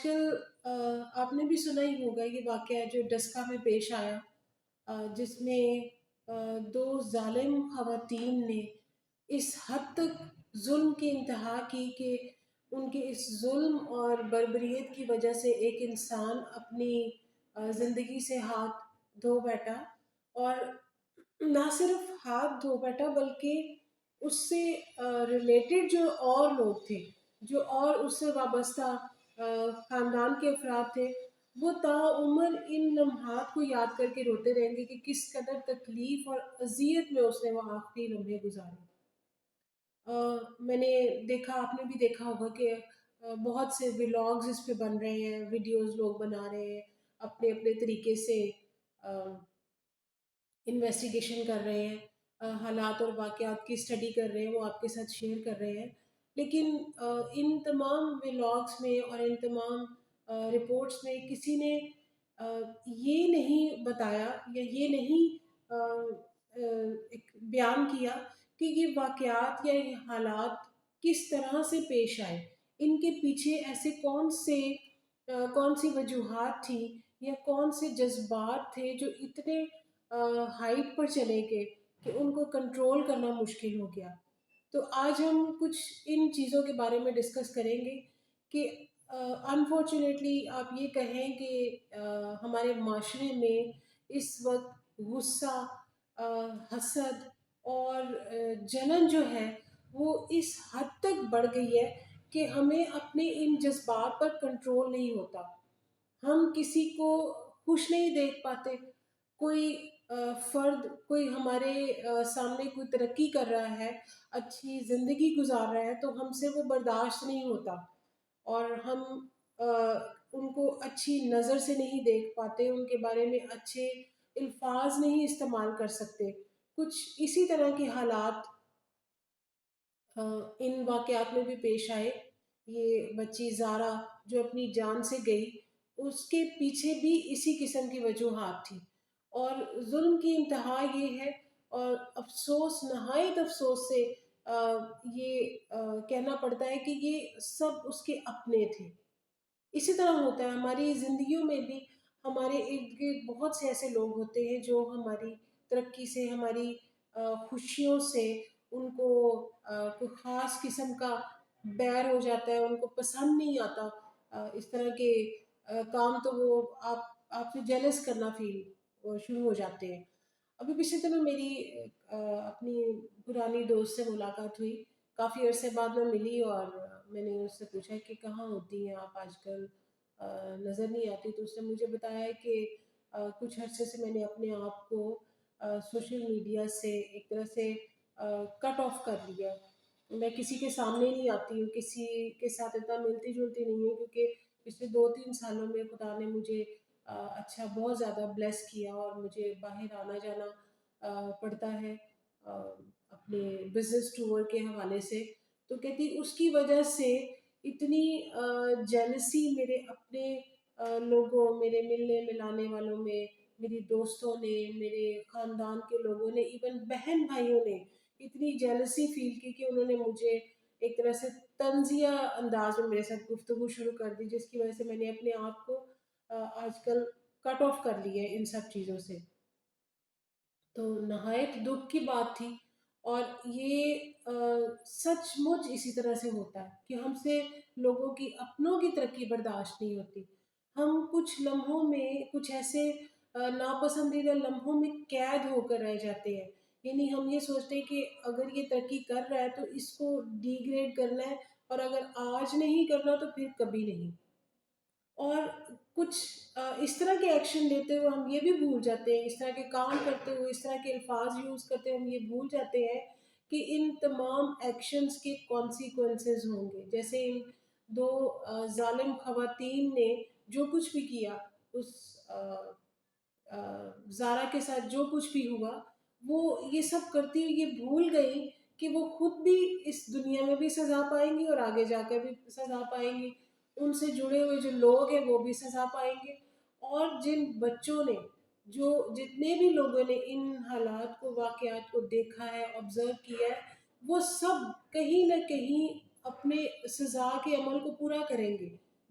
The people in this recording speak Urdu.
کل آپ نے بھی سنا ہی ہوگا یہ واقعہ جو ڈسکا میں پیش آیا، جس میں دو ظالم خواتین نے اس حد تک ظلم کی انتہا کی کہ ان کے اس ظلم اور بربریت کی وجہ سے ایک انسان اپنی زندگی سے ہاتھ دھو بیٹھا، اور نہ صرف ہاتھ دھو بیٹھا بلکہ اس سے ریلیٹڈ جو اور لوگ تھے، جو اور اس سے وابستہ خاندان کے افراد تھے، وہ تا عمر ان لمحات کو یاد کر کے روتے رہیں گے کہ کس قدر تکلیف اور اذیت میں اس نے وہ آخری لمحے گزارے۔ میں نے دیکھا، آپ نے بھی دیکھا ہوگا کہ بہت سے ولاگز اس پہ بن رہے ہیں، ویڈیوز لوگ بنا رہے ہیں، اپنے اپنے طریقے سے انویسٹیگیشن کر رہے ہیں، حالات اور واقعات کی اسٹڈی کر رہے ہیں، وہ آپ کے ساتھ شیئر کر رہے ہیں۔ لیکن ان تمام ولاگس میں اور ان تمام رپورٹس میں کسی نے یہ نہیں بتایا یا یہ نہیں ایک بیان کیا کہ یہ واقعات یا یہ حالات کس طرح سے پیش آئے، ان کے پیچھے ایسے کون سی وجوہات تھی یا کون سے جذبات تھے جو اتنے ہائٹ پر چلے گئے کہ ان کو کنٹرول کرنا مشکل ہو گیا۔ تو آج ہم کچھ ان چیزوں کے بارے میں ڈسکس کریں گے کہ انفارچونیٹلی آپ یہ کہیں کہ ہمارے معاشرے میں اس وقت غصہ، حسد اور جلن جو ہے وہ اس حد تک بڑھ گئی ہے کہ ہمیں اپنے ان جذبات پر کنٹرول نہیں ہوتا۔ ہم کسی کو خوش نہیں دیکھ پاتے، کوئی فرد کوئی ہمارے سامنے کوئی ترقی کر رہا ہے، اچھی زندگی گزار رہا ہے، تو ہم سے وہ برداشت نہیں ہوتا، اور ہم ان کو اچھی نظر سے نہیں دیکھ پاتے، ان کے بارے میں اچھے الفاظ نہیں استعمال کر سکتے۔ کچھ اسی طرح کے حالات ان واقعات میں بھی پیش آئے۔ یہ بچی زارا جو اپنی جان سے گئی، اس کے پیچھے بھی اسی قسم کی وجوہات تھی، اور ظلم کی انتہا یہ ہے، اور افسوس، نہایت افسوس سے یہ کہنا پڑتا ہے کہ یہ سب اس کے اپنے تھے۔ اسی طرح ہوتا ہے ہماری زندگیوں میں بھی، ہمارے ارد گرد بہت سے ایسے لوگ ہوتے ہیں جو ہماری ترقی سے، ہماری خوشیوں سے، ان کو کوئی خاص قسم کا بیر ہو جاتا ہے، ان کو پسند نہیں آتا اس طرح کے کام، تو وہ آپ سے جیلس کرنا شروع ہو جاتے ہیں۔ ابھی پچھلے دنوں میری اپنی پرانی دوست سے ملاقات ہوئی، کافی عرصے بعد میں ملی، اور میں نے اس سے پوچھا کہ کہاں ہوتی ہیں آپ آج کل، نظر نہیں آتی۔ تو اس نے مجھے بتایا کہ کچھ عرصے سے میں نے اپنے آپ کو سوشل میڈیا سے ایک طرح سے کٹ آف کر لیا، میں کسی کے سامنے نہیں آتی ہوں، کسی کے ساتھ اتنا ملتی جلتی نہیں ہوں، کیونکہ پچھلے 2-3 سالوں میں خدا نے مجھے اچھا بہت زیادہ بلیس کیا، اور مجھے باہر آنا جانا پڑتا ہے اپنے بزنس ٹور کے حوالے سے۔ تو کہتی اس کی وجہ سے اتنی جیلسی میرے اپنے لوگوں، میرے ملنے ملانے والوں میں، میری دوستوں نے، میرے خاندان کے لوگوں نے، ایون بہن بھائیوں نے اتنی جیلسی فیل کی کہ انہوں نے مجھے ایک طرح سے طنزیہ انداز میں میرے ساتھ گفتگو شروع کر دی، جس کی وجہ سے میں نے اپنے آپ کو آج کل کٹ آف کر لیا ہے ان سب چیزوں سے۔ تو نہایت دکھ کی بات تھی، اور یہ سچ مچ اسی طرح سے ہوتا ہے کہ ہم سے لوگوں کی، اپنوں کی ترقی برداشت نہیں ہوتی۔ ہم کچھ لمحوں میں، کچھ ایسے ناپسندیدہ لمحوں میں قید ہو کر رہ جاتے ہیں، یعنی ہم یہ سوچتے ہیں کہ اگر یہ ترقی کر رہا ہے تو اس کو ڈی گریڈ کرنا ہے، اور اگر آج نہیں کرنا تو پھر کبھی نہیں۔ اور کچھ اس طرح کے ایکشن لیتے ہوئے ہم یہ بھی بھول جاتے ہیں، اس طرح کے کام کرتے ہوئے، اس طرح کے الفاظ یوز کرتے ہوئے ہم یہ بھول جاتے ہیں کہ ان تمام ایکشنز کے کانسیکوینسز ہوں گے۔ جیسے ان دو ظالم خواتین نے جو کچھ بھی کیا، اس زارا کے ساتھ جو کچھ بھی ہوا، وہ یہ سب کرتی ہوئی یہ بھول گئی کہ وہ خود بھی اس دنیا میں بھی سزا پائیں گی، اور آگے جا کر بھی سزا پائیں گی، ان سے جڑے ہوئے جو لوگ ہیں وہ بھی سزا پائیں گے، اور جن بچوں نے، جو جتنے بھی لوگوں نے ان حالات کو، واقعات کو دیکھا ہے، آبزرو کیا ہے، وہ سب کہیں نہ کہیں اپنے سزا کے عمل کو پورا کریں گے،